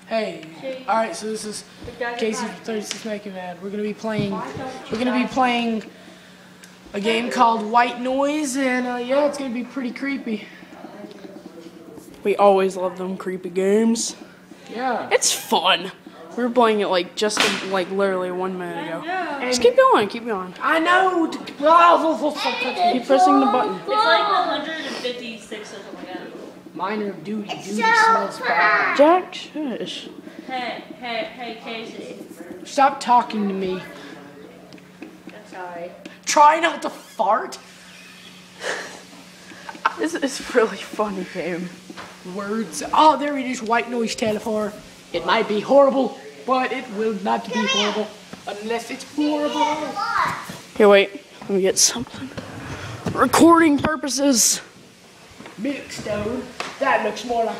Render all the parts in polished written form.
Hey, all right. So this is Casey from 36makememad. We're gonna be playing a game called White Noise, and yeah, it's gonna be pretty creepy. We always love them creepy games. Yeah. It's fun. We were playing it like just literally 1 minute ago. Just keep going, keep going. I know. Keep pressing the button. It's like 156 or something like that. Minor duty. Duty smells bad. Jack, shush. Hey, Casey. Stop talking to me. I'm sorry. Try not to fart. This is a really funny game. Words. Oh, there it is. White Noise Telephone. It might be horrible, but it will not be horrible unless it's horrible. Here, wait. Let me get something. Recording purposes. Milkstone. That looks more like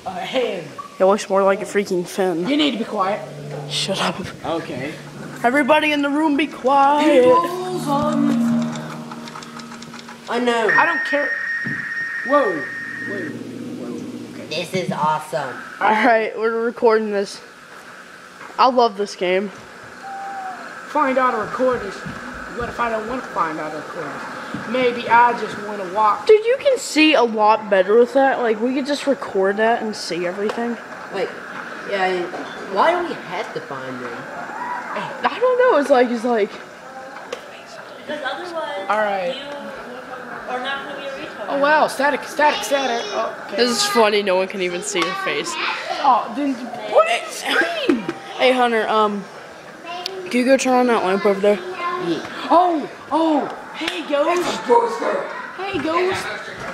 a hand. It looks more like a freaking fin. You need to be quiet. Shut up. Okay. Everybody in the room be quiet. I know. I don't care. Whoa. Okay. This is awesome. Alright, we're recording this. I love this game. Find out how to record this. What if I don't want to find out how to record this? Maybe I just want to walk. Dude, you can see a lot better with that. Like, we could just record that and see everything. Wait, yeah, why do we have to find them? I don't know. It's like. Because otherwise, Alright. you are not going to be a retard. Oh wow, static. Oh, okay. This is funny. No one can even see your face. Oh, then put it screen. Hey, Hunter. Can you go turn on that lamp over there? Oh, hey ghost. Hey ghost.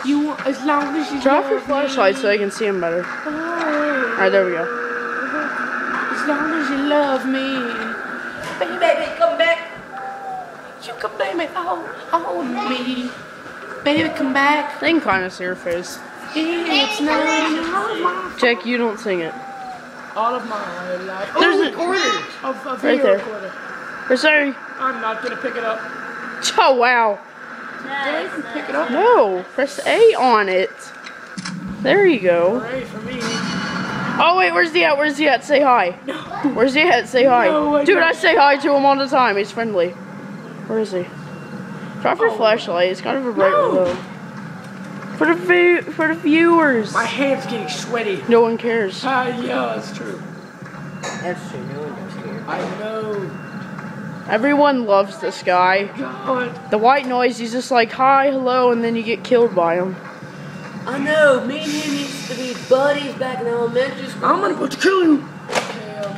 You want, as long as you Turn off your flashlight so I can see him better. Alright, there we go. As long as you love me. Baby, come back. You can blame it all on me. Baby, come back. They can kind of see your face. It's not all of my Jack, you don't sing it. all of my life. There's a recorder. A right video there. recorder. Or sorry. I'm not gonna pick it up. Oh wow. Yeah, you can pick it up. No, press A on it. There you go. Hooray for me. Oh wait, where's he at? Where's he at? Say hi. No. Where's he at? Say hi. No, I Dude, don't. I say hi to him all the time. He's friendly. Where is he? Drop your flashlight. It's kind of a bright No. low. For the viewers. My hand's getting sweaty. No one cares. Yeah, that's true. That's true, no one does care. I know. Everyone loves this guy. God. The white noise, he's just like, hi, hello, and then you get killed by him. I know, me and him used to be buddies back in elementary school. I'm gonna put to kill you.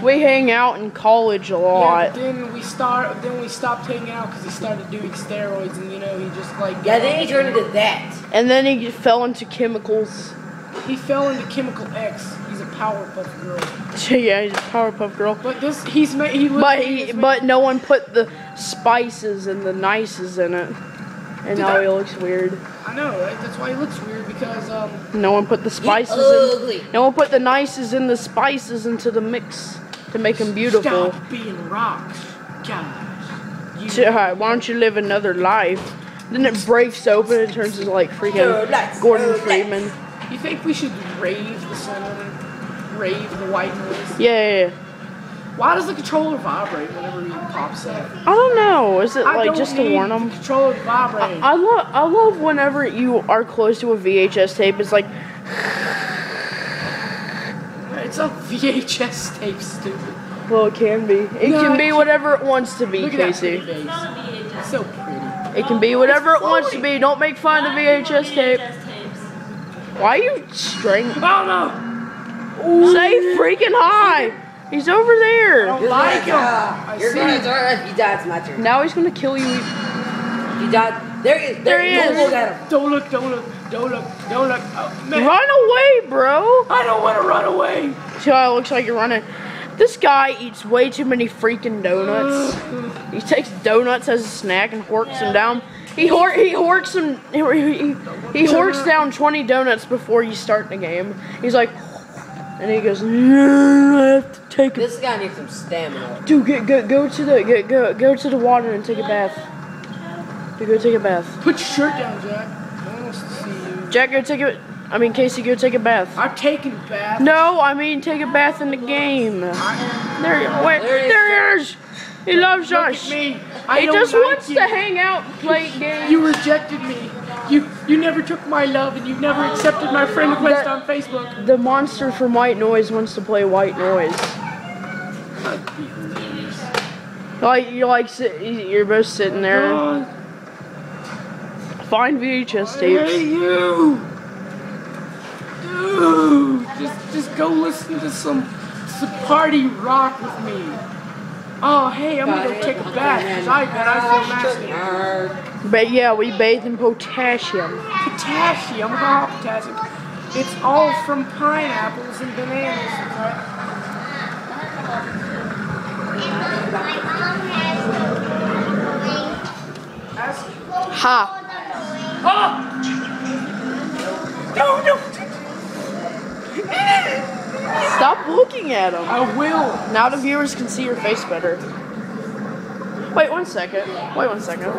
We hang out in college a Yeah, lot. but then we stopped hanging out because he started doing steroids, and you know he just like. Yeah, then he turned into that. And then he fell into chemicals. He fell into Chemical X. He's a Powerpuff Girl. Yeah, he's a Powerpuff Girl. But this, But no one put the spices and the nices in it. And now he looks weird. I know, right? That's why he looks weird because No one put the spices ugly. in. No one put the nices and the spices into the mix to make him beautiful. Stop being rocks, guys. Why don't you live another life? Then it breaks open and turns into like freaking Gordon Freeman. You think we should rave the song? Rave the white noise? Yeah. Why does the controller vibrate whenever he pops up? I don't know. Is it I like don't just to need warn the them? controller to vibrate. I love whenever you are close to a VHS tape. It's like It's a VHS tape, stupid. well, it can be. It can be whatever it wants to be, Look at that Casey. pretty face. Not a VHS. It's so pretty. It can be whatever it wants to be. Don't make fun of the VHS tape. tapes. Why are you strangling? Oh no! Say freaking hi. He's over there. I don't like him. I You're see. gonna turn if you die, it's my turn. Now he's gonna kill you. If you die, there he is. There he Don't is. look at him. Don't look. Oh, man. Run away, bro. I don't want to run away. See how it looks like you're running. This guy eats way too many freaking donuts. He takes donuts as a snack and horks them down. He horks down 20 donuts before you start the game. He's like, and he goes, I have to take a This guy needs some stamina. dude. Go to the water and take a bath. Dude, go take a bath. Put your shirt down, Jack. No one wants to see you. Jack, go take a. I mean, Casey, go take a bath. I've taken baths. No, I mean, take a bath in the game. There he is. He loves Look us. at me. He don't just like wants you. to hang out and play games. You rejected me. You never took my love, and you never accepted my friend request on Facebook. The monster from White Noise wants to play White Noise. You're both sitting there. Find VHS tapes. Hey, you! Dude, just go listen to some party rock with me. Oh, hey, I'm gonna go take a bath, because I bet I feel nasty. But yeah, we bathe in potassium. Potassium, how potassium? It's all from pineapples and bananas, right? Ha! Oh! No! Stop looking at him. I will. Now the viewers can see your face better. Wait 1 second. Wait 1 second.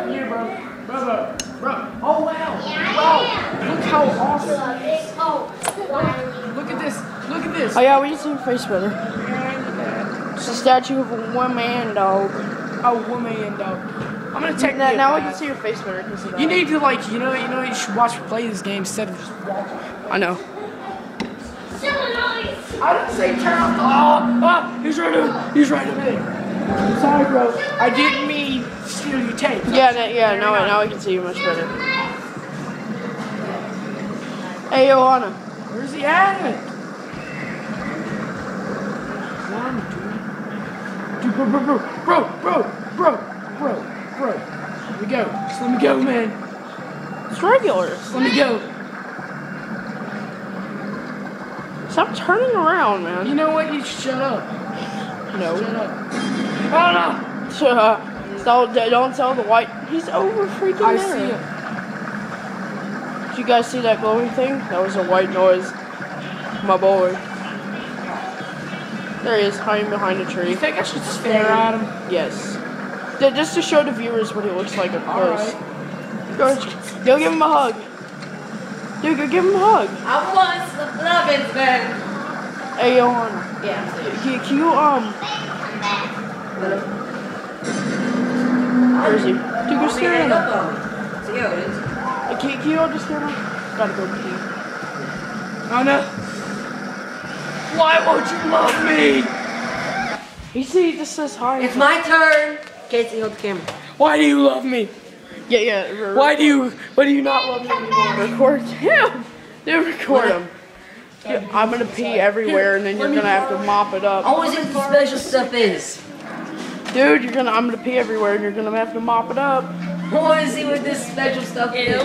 Here, bro. Bro. Oh, wow. Wow. Look how awesome. Look at this. Oh yeah, we can see your face better. It's a statue of a woman dog. A woman, dog. I'm gonna take Now, me a now we bath. can see your face better because of that. You need to you should watch me play this game instead of just watching. I know. I didn't say turn off the he's right over there. Sorry, bro. I didn't mean to steal your tape. Yeah, now we can see you much better. Hey, Johanna. Where's he at? Dude, bro. Let me go. Just let me go, man. It's regular. Just let me go. Stop turning around, man. You know what? You shut up. No. Shut up. Oh, no. Don't tell the white. He's over freaking I there. see him. Did you guys see that glowing thing? That was a White Noise. My boy. There he is, hiding behind a tree. You think I should stare at him? Yes. Just to show the viewers what he looks like up close. Alright. Go give him a hug. Dude, go give him a hug. I want some loving, man. Hey, Johanna. Yeah, I'm serious. Can you, where is he? Dude, go stare at him. See how it is. Can you all just stare at him? Gotta go pee. Oh, no. Why won't you love me? He just says hi. It's my turn. Casey, hold the camera. Why do you love me? Yeah. Why do you not love me anymore? Record him. Dude, record him. Dude, I'm gonna pee everywhere, and then you're gonna have to mop it up. I want to see what the special stuff is. Dude, I'm gonna pee everywhere, and you're gonna have to mop it up. I want to see what this special stuff is.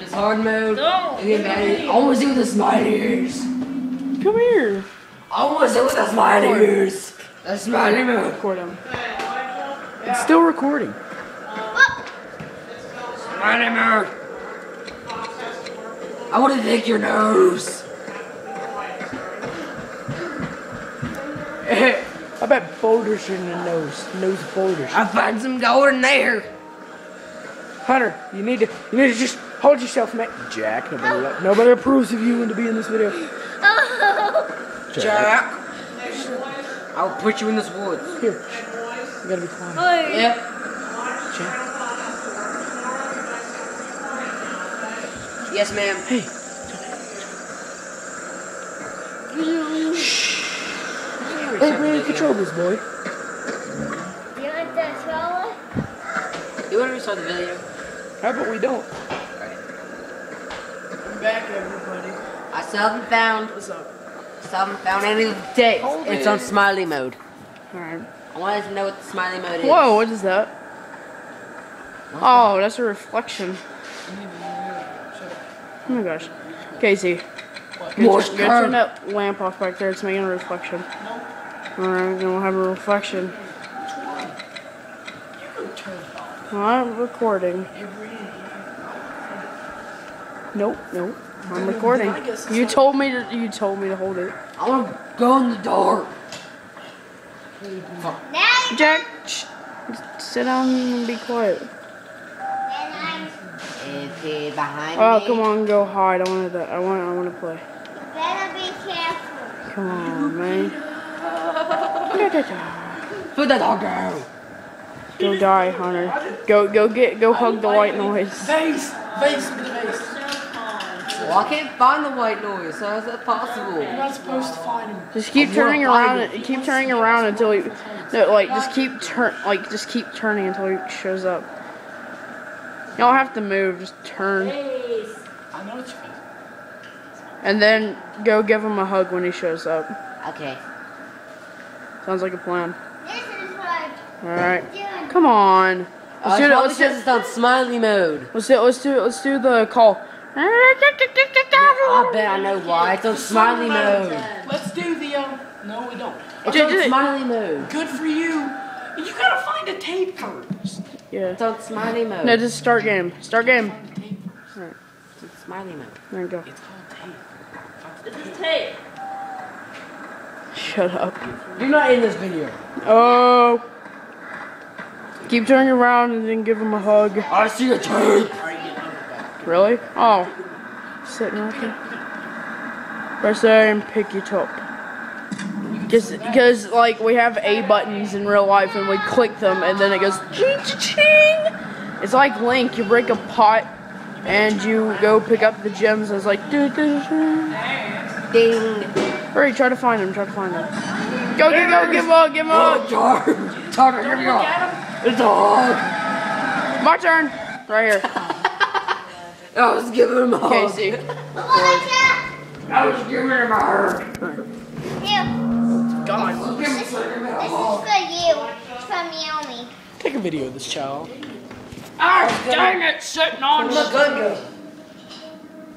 This hard mode. No. I want to see what the smiley is. Come here. I want to see what the smiley is. The smiley mode. Record him. It's still recording. Smiley mode. I want to lick your nose. I bet boulders in the nose boulders. I found some gold in there. Hunter, you need to just hold yourself, man. Jack, nobody approves of you to be in this video. Jack. I'll put you in this woods. Here, you gotta be quiet. Yep. Jack. Yes, ma'am. Hey. Hey, man, control this, boy. You want that swallow? You want to restart the video? How about we don't? I'm back, everybody. I still haven't found. What's up? Still haven't found any of the dates. Hold It's it. on smiley mode. Alright. I wanted to know what the smiley mode is. Whoa, what is that? Oh, that's a reflection. Oh my gosh. Casey. More Go turn that lamp off back there. It's making a reflection. Alright, then we'll have a reflection. I'm recording. Nope. I'm recording. You told me to hold it. I want to go in the dark. Now, Jack, shh. Sit down and be quiet. and I'm If Casey, behind Oh, me. come on, go hide. I want to play. Better be careful. Come on, man. Put the dog down. Go die, Hunter. Go hug the white noise. Face into the face. Well, I can't find the white noise. How is that possible? You're not supposed to find him. Just keep turning around. Keep turning around until he. No, like just keep turning until he shows up. You don't have to move. Just turn, I know what you mean. and then go give him a hug when he shows up. Okay. Sounds like a plan. This is what All right. I'm doing. Come on. Let's do it. Let's just it's on smiley mode. Let's do the call. I bet I know why. It's on smiley mode. Let's do the no, we don't. It's on smiley mode. Good for you. You gotta find a tape first. Yeah. It's on smiley mode. No, just start game. Start game. Find the tape first. Alright. It's on smiley mode. There you go. It's called tape. This is tape. Shut up. You're not in this video. Oh. Keep turning around and then give him a hug. I see a tape. Really? Oh. Sitting right there. Press A and pick it up. Just because, like, we have A buttons in real life and we click them and then it goes ching ching. It's like Link. You break a pot and you go pick up the gems and it's like doo doo doo. Ding. Hurry, try to find him. Try to find him. Go, give him a hug. Give him a hug. Tucker, give me up. It's a hug. My turn. Right here. I was giving him a hug. Casey. Elijah, I was giving him a hug. here. God. This is for you. It's from Naomi. Take a video of this child. Ah, dang it. Sitting on Where'd my gun go?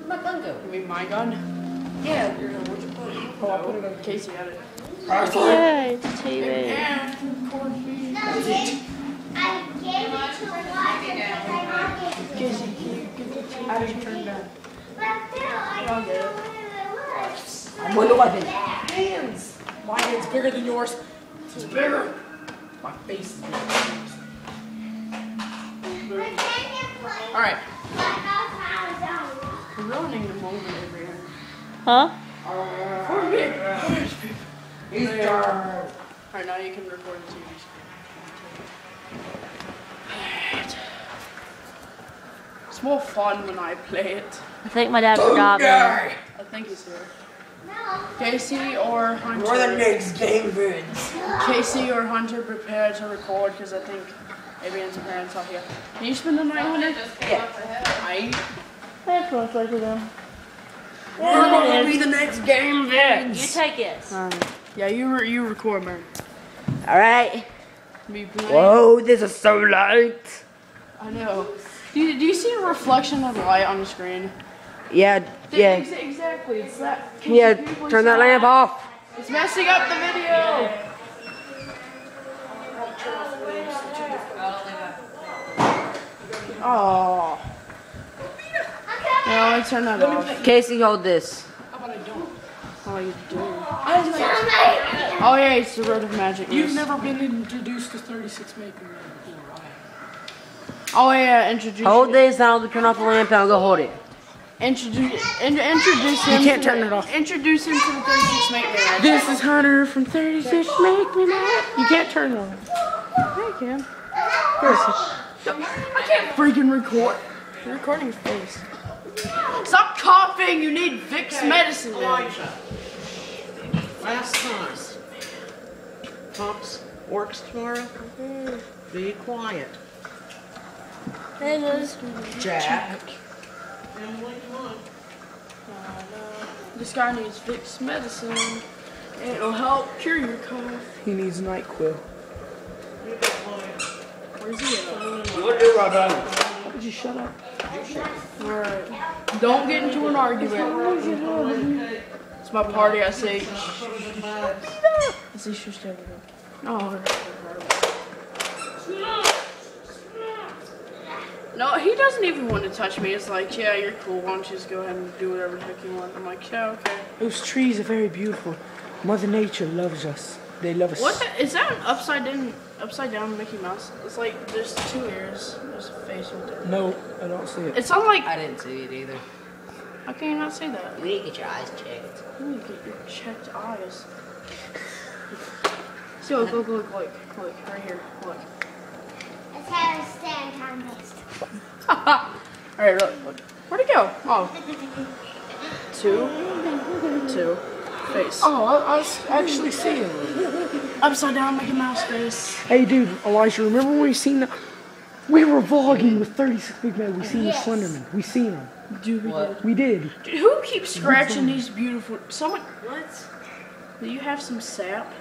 Where'd my gun go? You mean my gun? Yeah, where'd you put it? Oh, I put it on Casey. Had it. Yay, it's TV. No, Jake, I gave it to Elijah because I wanted it. Casey, can you get the TV? How did you turn it down? But Phil, I don't know where it was. I'm with the weapon. Hands. My hand's bigger than yours. It's bigger. My face is bigger than yours. But then you play All right. like outside zone. We're ruining the moment over here. Huh? He's dark. Alright, now you can record the TV screen. It's more fun when I play it. I think my dad forgot me. I think he's here. No. Casey or Hunter. We're the next game vids. Casey or Hunter prepare to record because I think Avian's parents are here. Can you spend the night, Hunter? Yeah. That's most likely them. We're gonna be the next game You vids. take it. Yeah, you record, man. Alright. Me playing. Whoa, this is so light. I know. Do you see a reflection of light on the screen? Yeah, yeah. Exactly. It's that. Yeah, turn that lamp off. It's messing up the video. Oh. No, I turn that off. Casey, hold this. Oh, you do. Oh yeah, it's the Road of Magic. You've never been introduced to 36 makememad before, right? Oh yeah, introduce. Hold this, and I'll turn off the lamp, and I'll go hold it. Introduce him. You can't turn it off. Introduce him to the 36 makememad. This is Hunter from 36 makememad. You can't turn it off. I can. I can't freaking record. You're recording your face. Stop coughing. You need Vicks medicine. Man. Last time. Pumps works tomorrow? Be quiet. Jack. Emily, come on. This guy needs Vicks medicine. And it'll help cure your cough. He needs NyQuil. You be quiet. Where's he at? What do I do? Would you shut up? Alright. Don't get into an argument. It's my party, I say. I say shush to everyone. No. No, he doesn't even want to touch me. It's like, yeah, you're cool. Why don't you just go ahead and do whatever the heck you want? I'm like, yeah, okay. Those trees are very beautiful. Mother Nature loves us. They love us. What is that? An upside down Mickey Mouse? It's like there's two ears. There's a face right there. No, I don't see it. It's on like. I didn't see it either. How can you not see that? You need to get your eyes checked. You need to get your checked eyes. See, look, right here, look. Let's have a stand contest. Alright, look. Where'd it go? Oh. Two. Face. Oh, I was actually seeing it. Upside down Mickey Mouse face. Hey, dude, Elijah, remember when we seen the... We were vlogging with 36 Big Man. We seen Yes. the Slenderman. We seen him. Dude, We did. Dude, who keeps scratching these beautiful... Someone... What? Do you have some sap?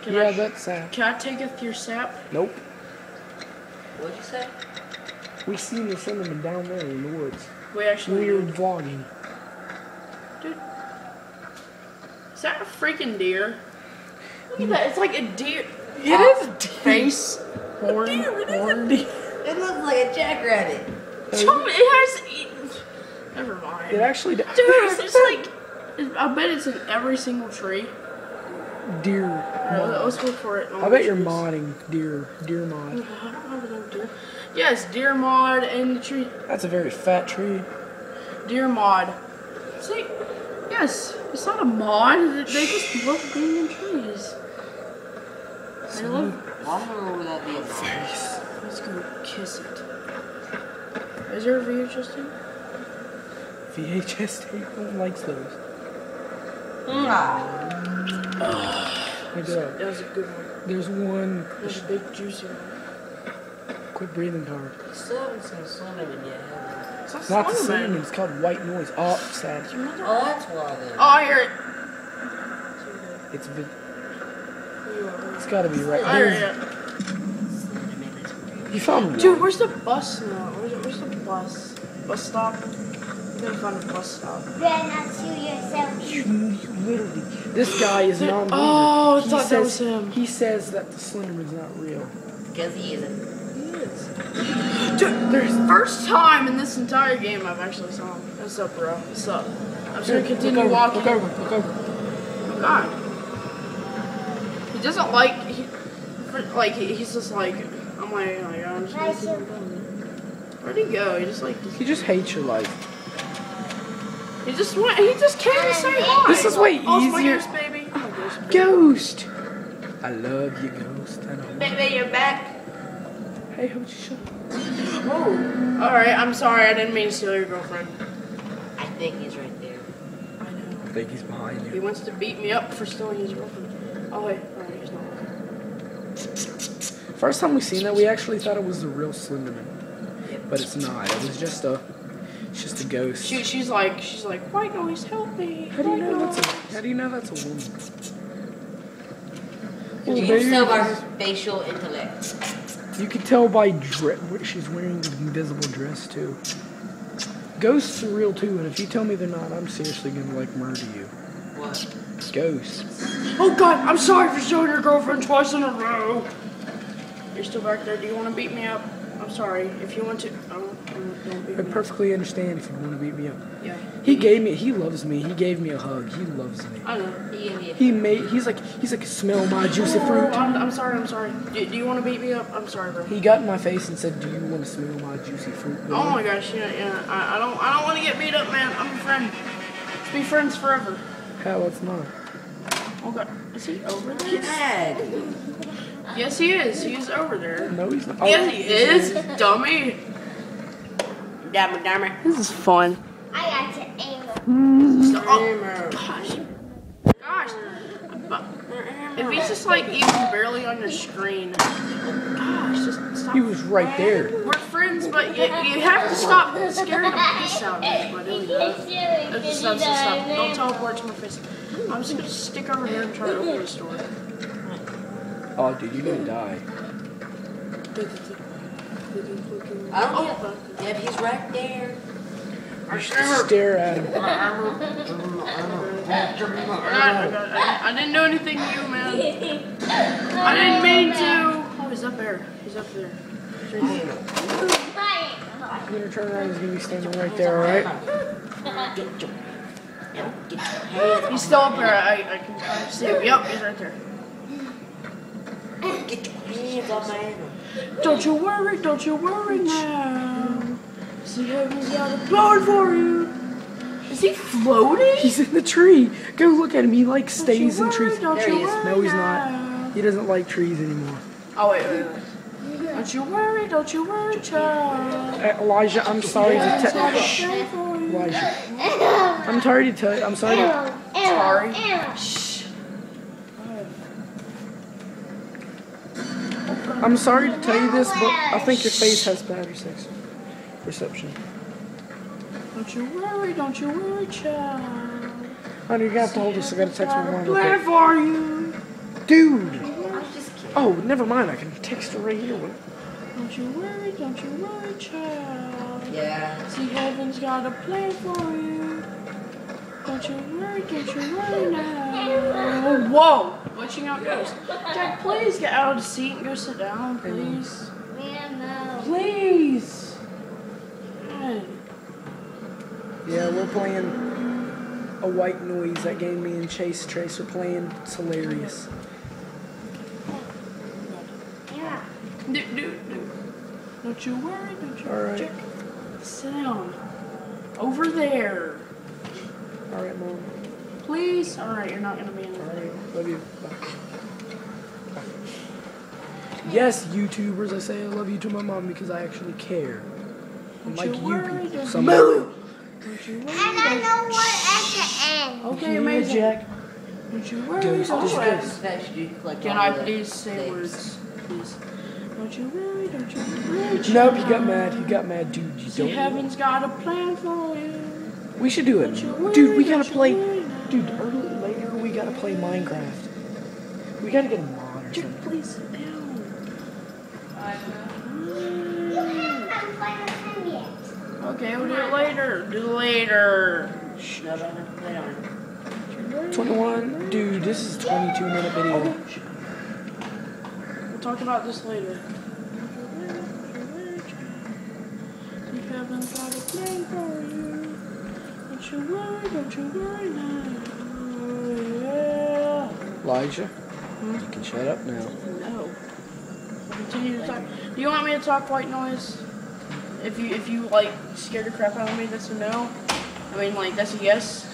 Yeah, that's sad. Can I take your sap? Nope. What'd you say? We seen the Slenderman down there in the woods. We actually... We were vlogging. Dude. Is that a freaking deer? Look at that. It's like a deer. It is a deer. Face. Horn. Horn. It looks like a jackrabbit. It has... Never mind. It actually does. Dude, it's like... I bet it's in every single tree. Deer. Alright, let's look for it. I bet you're modding deer mod. I don't have no deer. Yes, deer mod and the tree. That's a very fat tree. Deer mod. See? Yes, it's not a mod. They just love being in trees. They love... Why would that be a face? Let's go kiss it. Is there a VHS tape? VHS tape. No one likes those. That was a good one. There's one. There's a big juicy one. Quit breathing power. Still haven't seen Slenderman yet, have It's It's not the Slenderman. Slenderman. It's called White Noise. Oh, sad. you? Oh, that's why then. Oh, I hear it. It's gotta be right I hear there. it. You found Dude, one. where's the bus now? Where's the bus? Bus stop? We gotta find a bus stop. Better not shoot yourself. Literally, this guy is not. Oh, I thought that was him. He says that the Slenderman's not real. Because he isn't. Dude, there's first time in this entire game I've actually saw him. What's up, bro? What's up? I'm just gonna continue walking. Look over. Oh God. He doesn't like. He's just like. I'm like, oh my God, I'm just gonna keep on going. Where'd he go? He just like. He just hates your life. He just went. He just came to say hi. This is way Oh, it's my easier. ghost, baby. Oh, my ghost, baby. Ghost. I love you, Ghost. I know. Baby, you're back. Hey, how would you shut up? Oh. All right. I'm sorry. I didn't mean to steal your girlfriend. I think he's right there. I know. I think he's behind He you. wants to beat me up for stealing his girlfriend. Oh wait. All right. He's not. First time we seen that, we actually thought it was the real Slenderman, but it's not. It was just a ghost. She's like, White Noise, help me. How do you know White that's Noise." How do you know that's a woman? You can tell by her facial intellect. You can tell by she's wearing an invisible dress too. Ghosts are real too, and if you tell me they're not, I'm seriously gonna like murder you. What? Ghosts. Oh God, I'm sorry for stealing your girlfriend twice in a row. You're still back there. Do you want to beat me up? I'm sorry. If you want to, don't beat I me up. perfectly understand if you want to beat me up. Yeah. He loves me. He gave me a hug. He loves me. I know. He's like, smell my juicy fruit. I'm sorry. Do you want to beat me up? I'm sorry, bro. He got in my face and said, "Do you want to smell my juicy fruit?" Oh my gosh, yeah. I don't want to get beat up, man. I'm a friend. Let's be friends forever. Hell, it's not. Oh God, is he over there? Get mad. Yes, he is. He is over there. No, he's not. Yes, he is. Dummy. Damn. This is fun. I got to aim. Oh, gosh. If he's just like even barely on your screen, gosh, just stop. He was right there. We're friends, but you have to stop scaring the piss out of me by doing that. Stop. Don't teleport to my face. I'm just gonna stick over here and try to open this door. Oh, dude, you're gonna die. I don't know. Yeah, he's right there. You should stare at him. I didn't do anything to you, man. I didn't mean to. Oh, he's up there. He's right there. I'm gonna turn around. He's gonna be standing right there. All right. He's still up there. I can kind of see him. Yep, he's right there. Get your hands off my animal. Don't you worry now. See heaven's got a plan for you. Is he floating? He's in the tree. Go look at him. He like stays in trees. Don't There you he is. worry No, he's now. not. He doesn't like trees anymore. Oh wait. Don't you worry, child. Elijah, I'm sorry to Heaven's tell got a you. plan for you. Elijah, I'm sorry to tell you. I'm sorry to. Sorry. I'm sorry to tell you this, but I think your face has bad reception. Don't you worry, child. Honey, you're gonna have to hold this. I gotta text my mom. Plan for you. Dude. Oh, never mind. I can text her right here. Don't you worry, child. Yeah. See, heaven's got a plan for you. Don't you worry now. Whoa! Glitching out goes. Jack, please get out of the seat and go sit down, please. Man, no. Please. God. Yeah, we're playing a white noise. That game me and Trace are playing. It's hilarious. Yeah. Dude. Don't you worry, All right. Jack. Sit down. Over there. All right, Mom. Please? Alright, you're not gonna be in All the video. right. Love you. Bye. Yes, YouTubers, I say I love you to my mom because I actually care. Unlike you people. Some Don't you And worry. I know what at the end. Okay, Yeah, amazing. Jack. Don't you worry. Ghost, Don't you this worry. ghost. Can I please say words? Please. Don't you worry, Nope, he got mad. He got mad, dude. You See, don't. heaven's got a plan for you. We should do it, Don't you worry, dude. We gotta don't you play, worry. dude. Later we gotta play Minecraft. We gotta get a mod or Jack, something. please sit down. You haven't played with him yet. Okay, we'll do it later. Do it later. No, don't play on it. 21, dude. This is a 22-minute video. We'll talk about this later. See, heaven's got a plan for you. Don't you worry now. Yeah. Elijah, you can shut up now. No. I'll continue to talk. Do you want me to talk white noise? If you like scared the crap out of me, that's a no. I mean, like that's a yes.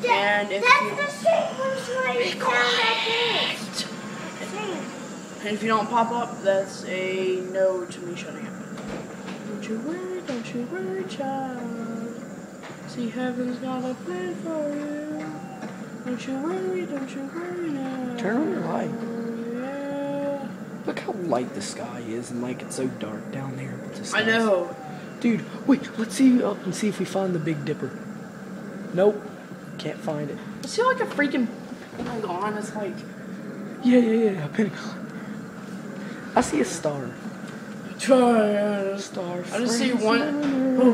And if That's you the street where you found that place. and if you don't pop up, that's a no to me shutting up. Don't you worry, child. See, heaven's got a plan for you. Don't you worry now. Turn on your light. Yeah. Look how light the sky is, and like it's so dark down there. With the I stars. know. Dude, wait. Let's see up and see if we find the Big Dipper. Nope, can't find it. I see like a freaking Pentagon. It's like Yeah. Pentagon. I see a star. Star. I just see one. Oh,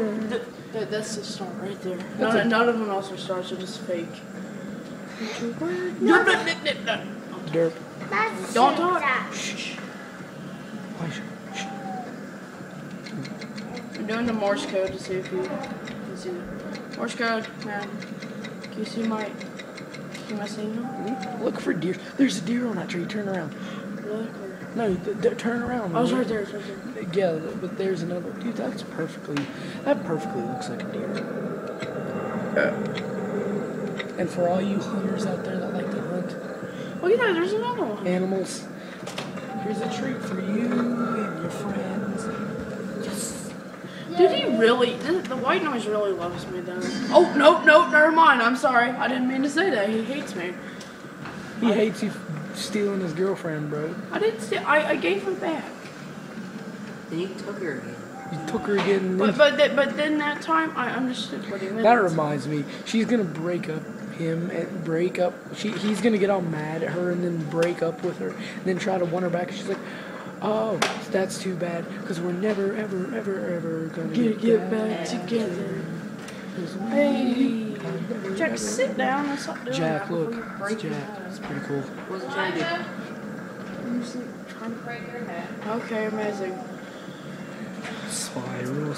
that's the star right there. None of them else are stars. They're just fake. No. Derp. That's Don't it, talk. that. Shh. Elijah. Shh. I'm doing the Morse code to see if you can see it. Morse code, man. Can you see my signal? Look for deer. There's a deer on that tree. Turn around. Really? No, turn around. Oh, it's right there. It's right there. Yeah, but there's another. Dude, that perfectly looks like a deer. And for all you hunters out there that like to hunt Look at that. There's another one. animals, here's a treat for you and your friends. Did he really? The white noise really loves me then. Oh, no, never mind. I'm sorry. I didn't mean to say that. He hates me. He hates you stealing his girlfriend, bro. I didn't steal. I gave her back. Then you took her again. You took her again. And then But then that time I understood what he meant. that reminds me, she's gonna break up him and break up. He's gonna get all mad at her and then break up with her and then try to want her back. And she's like, oh, that's too bad because we're never ever gonna get back together. Hey, Jack, sit down and stop doing Jack, that look, before you it's break your Jack. head. It's pretty cool. What's it trying to do? Trying to break your head. Okay, amazing. Spiral.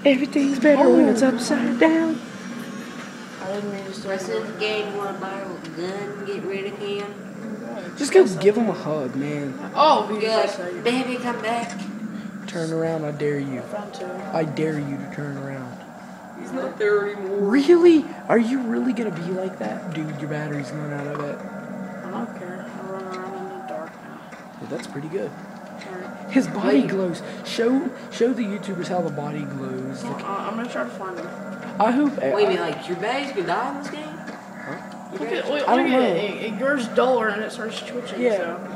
Everything's better when it's upside down. I didn't mean to The say rest that. of the game, you want to buy a gun, get rid of him? Just go give him a hug, man. Oh, he's Good. just saying. Baby, come back. Turn around, I dare you. Found two. I dare you to turn around. He's not there anymore. Really? Are you really gonna be like that? Dude, your battery's going out, I bet. I don't care. I run around in the dark now. Well, that's pretty good. Alright. His body glows. Show the YouTubers how the body glows. Look, I'm gonna try to find him. I hope. Wait a minute, like your battery's gonna die in this game? Look at, look, I don't look at know. it grows duller and it starts twitching. Yeah. So.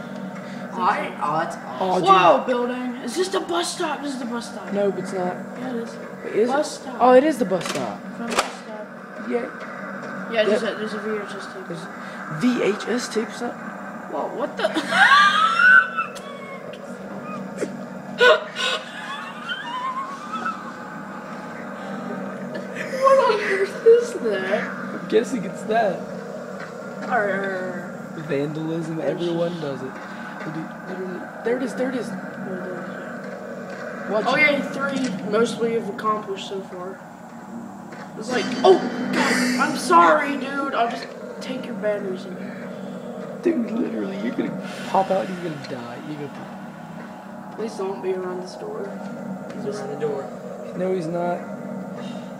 Oh, that's awesome. Oh, Whoa, building. Is this the bus stop? This is the bus stop. No, it's not. Yeah, it is. Wait, is Bus it? stop. Oh, it is the bus stop. Found the bus stop. Yeah. Yeah, there's, Yep. there's a VHS tape. There's VHS tapes up. Whoa, what the? What on earth is that? I'm guessing it's that. Alright. Vandalism, everyone does it. Oh, dude, literally. There it is, there it is. Watch Oh it. yeah, 3. Mostly have accomplished so far. It's like, oh god, I'm sorry, dude. I'll just take your batteries in here. Dude, literally, you're gonna pop out and you're gonna die. You're gonna pop. Please don't be around this door. He's around the door. No, he's not.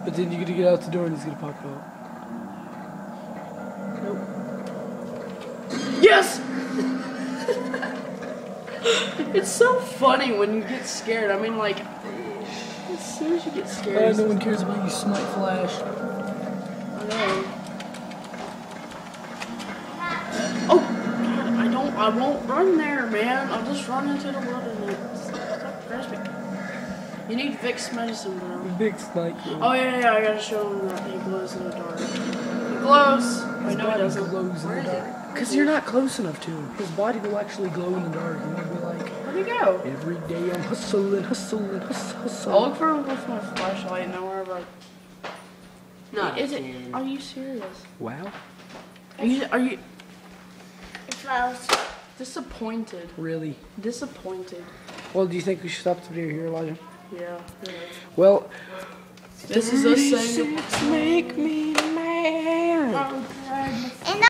But then you're gonna get out the door and he's gonna pop out. Nope. Yes! It's so funny when you get scared. I mean, like, as soon as you get scared. No one cares about you, Smite Flash. I know. Oh, God, I won't run there, man. I'll just run into the wilderness. Stop grasping. You need Vicks medicine, bro. Big Smite. Oh, yeah, I gotta show him that he glows in the dark. He glows! His Wait, no, he body doesn't. glows in the dark. Because you're not close enough to him. His body will actually glow in the dark. And you'll be like, Where'd he go? every day I'm hustling. I'll look for him with my flashlight and then wherever Not Is it? again. Are you serious? Wow. Are you It's close. disappointed? Really? Disappointed. Well, do you think we should stop the video here, Elijah? Yeah. Really. Well, This is us saying. 36 make me mad. Oh, God. And